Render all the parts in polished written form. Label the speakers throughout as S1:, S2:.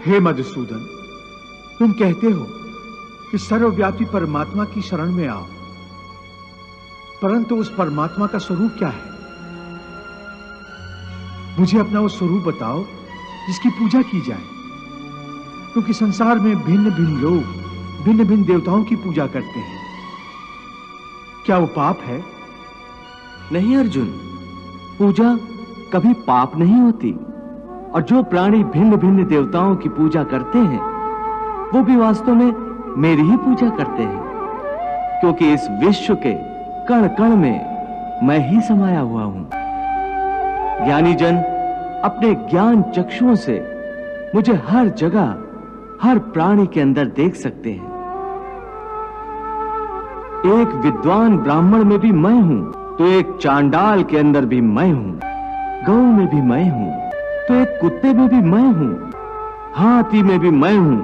S1: हे मधुसूदन, तुम कहते हो कि सर्वव्यापी परमात्मा की शरण में आओ, परंतु उस परमात्मा का स्वरूप क्या है? मुझे अपना वो स्वरूप बताओ जिसकी पूजा की जाए, क्योंकि संसार में भिन्न भिन्न लोग भिन्न भिन्न देवताओं की पूजा करते हैं। क्या वो पाप है?
S2: नहीं अर्जुन, पूजा कभी पाप नहीं होती। और जो प्राणी भिन्न भिन्न देवताओं की पूजा करते हैं वो भी वास्तव में मेरी ही पूजा करते हैं, क्योंकि इस विश्व के कण कण में मैं ही समाया हुआ हूं। ज्ञानी जन अपने ज्ञान चक्षुओं से मुझे हर जगह हर प्राणी के अंदर देख सकते हैं। एक विद्वान ब्राह्मण में भी मैं हूं तो एक चांडाल के अंदर भी मैं हूं, गौ में भी मैं हूं तो एक कुत्ते में भी मैं हूं, हाथी में भी मैं हूं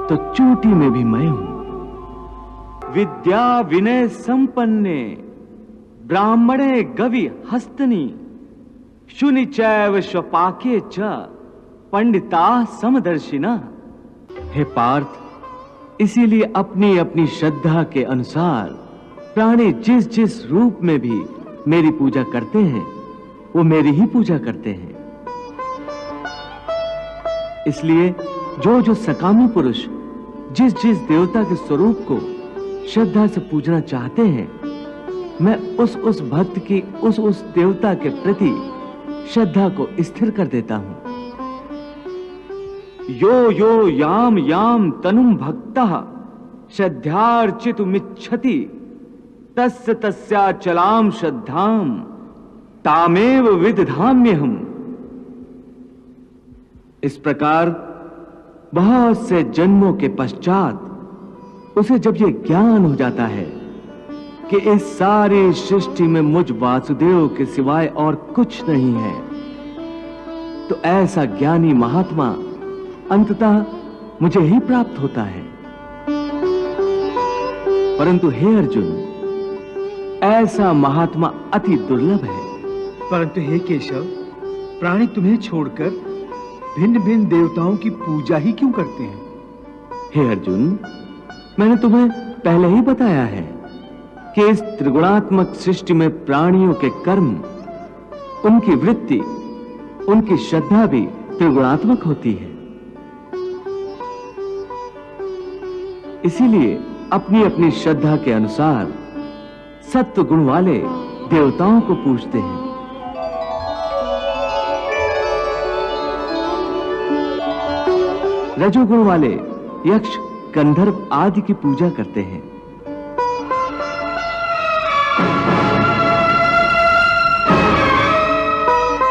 S2: तो चूंटी में भी मैं हूं। विद्या विनय संपन्ने ब्राह्मणे गवि हस्तनी शुनि चैव स्वपाके च पंडिता समदर्शिना। हे पार्थ, इसीलिए अपनी अपनी श्रद्धा के अनुसार प्राणी जिस जिस रूप में भी मेरी पूजा करते हैं वो मेरी ही पूजा करते हैं। इसलिए जो जो सकामी पुरुष जिस जिस देवता के स्वरूप को श्रद्धा से पूजना चाहते हैं, मैं उस भक्त की उस देवता के प्रति श्रद्धा को स्थिर कर देता हूं। यो यो याम याम तनुम भक्तः श्रद्धार्चितुमिच्छति तस्य तस्याचलाम श्रद्धाम तामेव विदधाम्यहम्। इस प्रकार बहुत से जन्मों के पश्चात उसे जब ये ज्ञान हो जाता है कि इस सारी सृष्टि में मुझ वासुदेव के सिवाय और कुछ नहीं है, तो ऐसा ज्ञानी महात्मा अंततः मुझे ही प्राप्त होता है। परंतु हे अर्जुन, ऐसा महात्मा अति दुर्लभ है।
S1: परंतु हे केशव, प्राणी तुम्हें छोड़कर भिन्न भिन्न देवताओं की पूजा ही क्यों करते हैं?
S2: हे अर्जुन, मैंने तुम्हें पहले ही बताया है कि इस त्रिगुणात्मक सृष्टि में प्राणियों के कर्म, उनकी वृत्ति, उनकी श्रद्धा भी त्रिगुणात्मक होती है। इसीलिए अपनी अपनी श्रद्धा के अनुसार सत्व गुण वाले देवताओं को पूजते हैं। रजोगुण वाले यक्ष, गंधर्व आदि की पूजा करते हैं।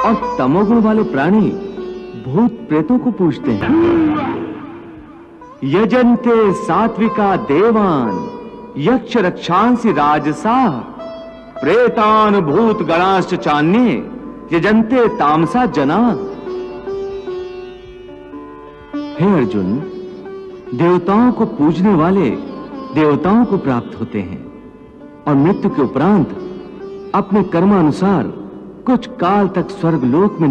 S2: और तमोगुण वाले प्राणी भूत प्रेतों को पूजते हैं। यजन्ते सात्विका देवान यक्ष रक्षांसि राजसा प्रेतान भूत गणाश्च चान्ये यजन्ते तामसा जना। हे अर्जुन, देवताओं को पूजने वाले देवताओं को प्राप्त होते हैं और मृत्यु के उपरांत अपने कर्मानुसार कुछ काल तक स्वर्ग लोक में